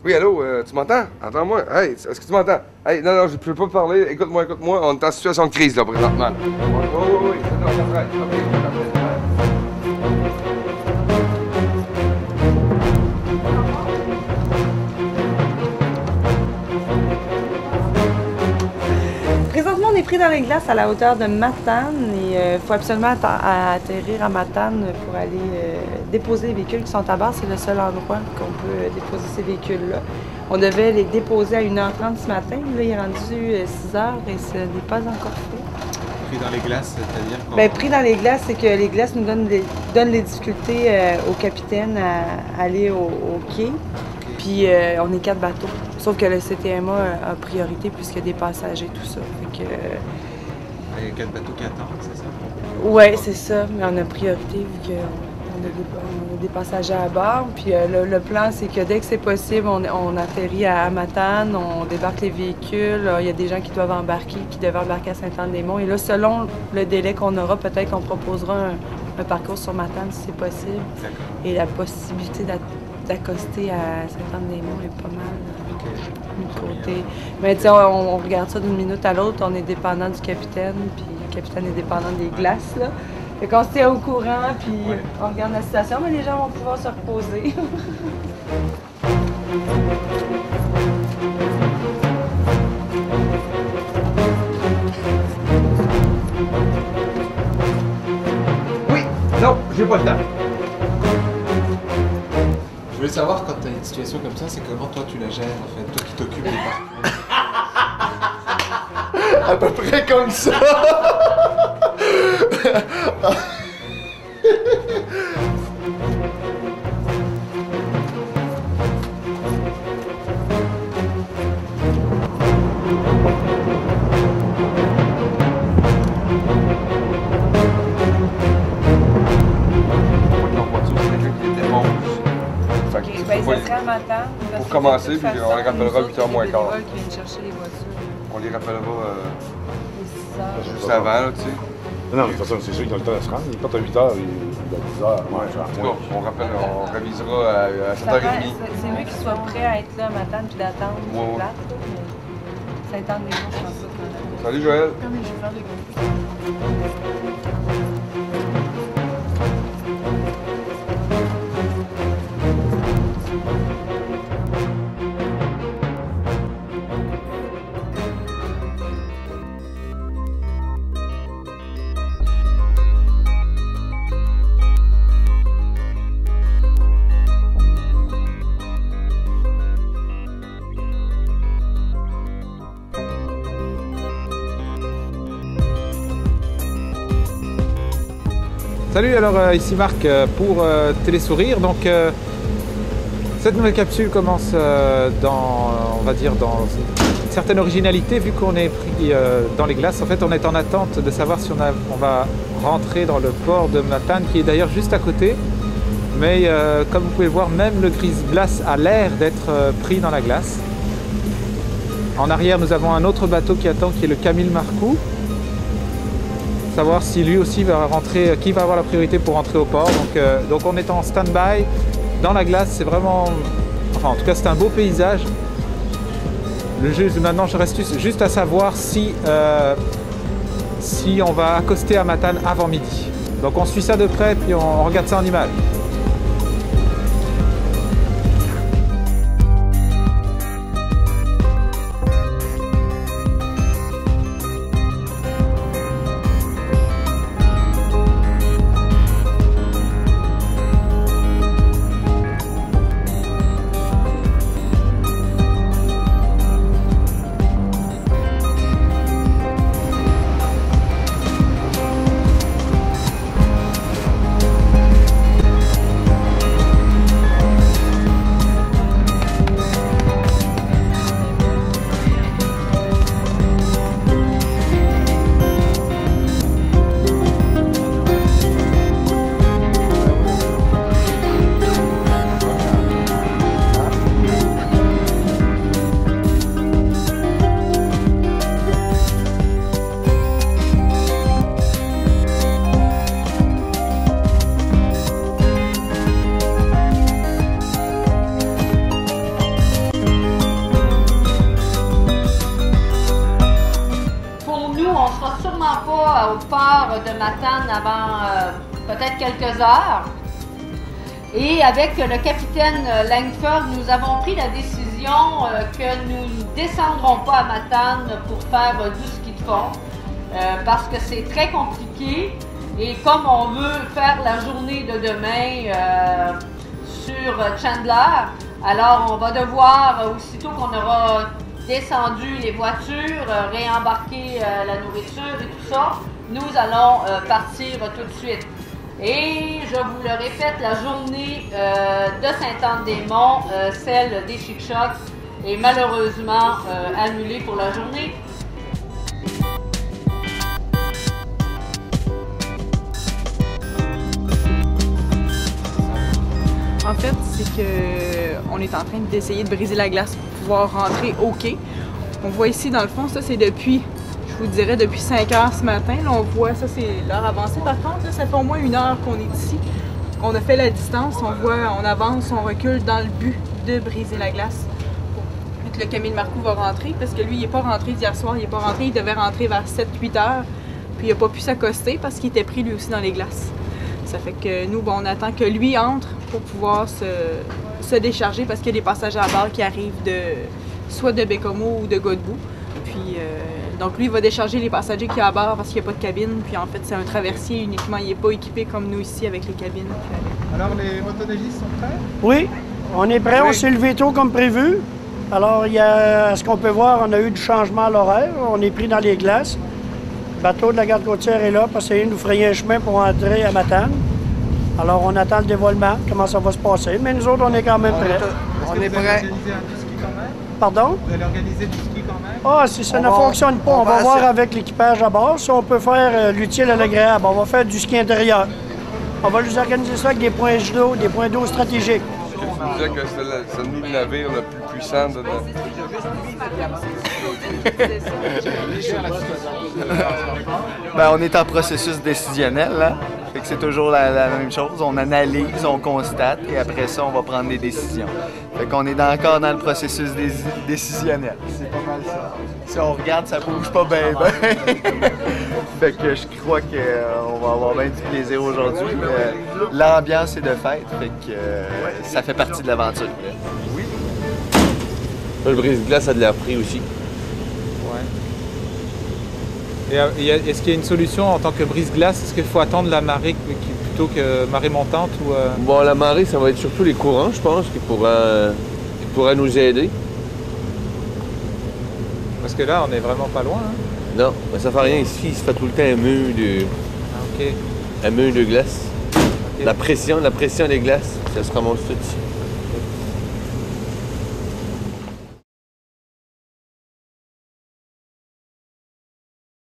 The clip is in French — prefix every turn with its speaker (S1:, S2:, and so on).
S1: Oui, allô, tu m'entends? Entends-moi. Hey, est-ce que tu m'entends? Hey, non, non, je peux pas parler. Écoute-moi, écoute-moi. On est en situation de crise, là, présentement. Oui, oui, oui. C'est ça, on t'apprête. OK, on t'apprête.
S2: Présentement, on est pris dans les glaces à la hauteur de Matane et il faut absolument atterrir à Matane pour aller déposer les véhicules qui sont à bord. C'est le seul endroit qu'on peut déposer ces véhicules-là. On devait les déposer à 1h30 ce matin. Là, il est rendu 6h et ce n'est pas encore fait.
S3: Pris dans les glaces, c'est-à-dire qu'on...
S2: Bien, pris dans les glaces, c'est que les glaces nous donnent les difficultés au capitaine à aller au quai. Puis on est 4 bateaux. Sauf que le CTMA a priorité puisqu'il y a des passagers, tout ça. Fait que,
S3: il y a 4 bateaux qui attendent, c'est ça?
S2: Oui, c'est ça. Mais on a priorité vu qu'on a des passagers à bord. Puis le plan, c'est que dès que c'est possible, on atterrit à Matane, on débarque les véhicules. Il y a des gens qui doivent embarquer, qui devaient embarquer à Sainte-Anne-des-Monts. Et là, selon le délai qu'on aura, peut-être qu'on proposera un parcours sur Matane si c'est possible. Et la possibilité d'accoster à Sainte-Anne-des-Monts est pas mal du côté. Mais tu sais, on regarde ça d'une minute à l'autre, on est dépendant du capitaine, puis le capitaine est dépendant des glaces, là. Fait qu'on se tient au courant, puis on regarde la situation, mais les gens vont pouvoir se reposer.
S1: Oui, non, j'ai pas le temps.
S3: Je voulais savoir, quand tu as une situation comme ça, c'est comment toi tu la gères, en fait, toi qui t'occupes des parcours.
S1: À peu près comme ça.
S2: Pour
S1: commencer, puis on les rappellera 8h moins quart.
S2: Qui viennent chercher les voitures.
S1: On les rappellera juste avant, là, tu sais.
S4: Non, mais de toute façon, c'est sûr qu'ils ont le temps de se rendre. Ils partent à 8h, ils à 10h.
S1: Ouais, en tout cas, on révisera à 7h30.
S2: C'est mieux qu'ils soient prêts à être là matin puis d'attendre sur place. Ça étend des jours, je pense pas.
S1: Salut Joël.
S2: Non, mais je vais faire des gros.
S5: Salut, alors ici Marc pour Télésourire. Donc cette nouvelle capsule commence on va dire dans une certaine originalité vu qu'on est pris dans les glaces. En fait, on est en attente de savoir si on va rentrer dans le port de Matane qui est d'ailleurs juste à côté. Mais comme vous pouvez le voir, même le Grise-Glace a l'air d'être pris dans la glace. En arrière, nous avons un autre bateau qui attend qui est le Camille Marcoux. Savoir si lui aussi va rentrer, qui va avoir la priorité pour rentrer au port. Donc on est en stand-by dans la glace, c'est vraiment, enfin en tout cas c'est un beau paysage. Maintenant je reste juste à savoir si on va accoster à Matane avant midi. Donc on suit ça de près puis on regarde ça en image.
S6: pas au port de Matane avant peut-être quelques heures. Et avec le capitaine Langford, nous avons pris la décision que nous ne descendrons pas à Matane pour faire du ski de fond parce que c'est très compliqué. Et comme on veut faire la journée de demain sur Chandler, alors on va devoir, aussitôt qu'on aura descendu les voitures, réembarquer la nourriture et tout ça, nous allons partir tout de suite. Et je vous le répète, la journée de Sainte-Anne-des-Monts, celle des Chic-Chocs, est malheureusement annulée pour la journée.
S2: En fait, c'est qu'on est en train d'essayer de briser la glace pour pouvoir rentrer au quai. On voit ici, dans le fond, ça c'est depuis, je vous dirais, depuis 5 heures ce matin. Là, on voit, ça c'est l'heure avancée. Par contre, là, ça fait au moins 1 heure qu'on est ici. On a fait la distance, on voit, on avance, on recule dans le but de briser la glace. Puis que le Camille Marcoux va rentrer, parce que lui, il n'est pas rentré hier soir, il n'est pas rentré, il devait rentrer vers 7-8 heures. Puis il n'a pas pu s'accoster parce qu'il était pris lui aussi dans les glaces. Ça fait que nous, bon, on attend que lui entre pour pouvoir se décharger parce qu'il y a des passagers à bord qui arrivent soit de Bécomo ou de Godbout. Puis, donc lui, il va décharger les passagers qui y a à bord parce qu'il n'y a pas de cabine. Puis en fait, c'est un traversier uniquement, il n'est pas équipé comme nous ici avec les cabines.
S5: Alors, les motoneigistes sont prêts?
S7: Oui, on est prêt, on s'est levé tôt comme prévu. Alors, il y a, à ce qu'on peut voir, on a eu du changement à l'horaire. On est pris dans les glaces. Le bateau de la garde côtière est là parce qu'il nous frayer un chemin pour entrer à Matane. Alors, on attend le dévoilement, comment ça va se passer. Mais nous autres, on est quand même prêts.
S5: On est prêts. Vous allez organiser du ski quand même?
S7: Pardon?
S5: Vous allez organiser du ski quand même?
S7: Ah, si ça ne fonctionne pas, on va voir avec l'équipage à bord si on peut faire l'utile à l'agréable. On va faire du ski intérieur. On va nous organiser ça avec des points d'eau stratégiques.
S1: Tu disais que c'est nous le navire le plus puissant de notre...
S8: Ben, on est en processus décisionnel, là. Fait que c'est toujours la même chose. On analyse, on constate et après ça, on va prendre des décisions. Fait qu'on est encore dans le processus décisionnel. C'est pas mal ça. Si on regarde, ça bouge pas bien, ben. Fait que je crois qu'on va avoir bien du plaisir aujourd'hui. L'ambiance est de fête, fait que ça fait partie de l'aventure.
S1: Oui.
S9: Le brise-glace a de l'air pris aussi.
S5: Ouais. Et est-ce qu'il y a une solution en tant que brise-glace? Est-ce qu'il faut attendre la marée plutôt que marée montante ou
S9: Bon, la marée, ça va être surtout les courants, je pense, qui pourraient nous aider.
S5: Parce que là, on est vraiment pas loin. Hein?
S9: Non, mais ça fait rien ici, il se fait tout le temps un mur de, un mur de glace. Okay. La pression des glaces, ça se remonte tout ici.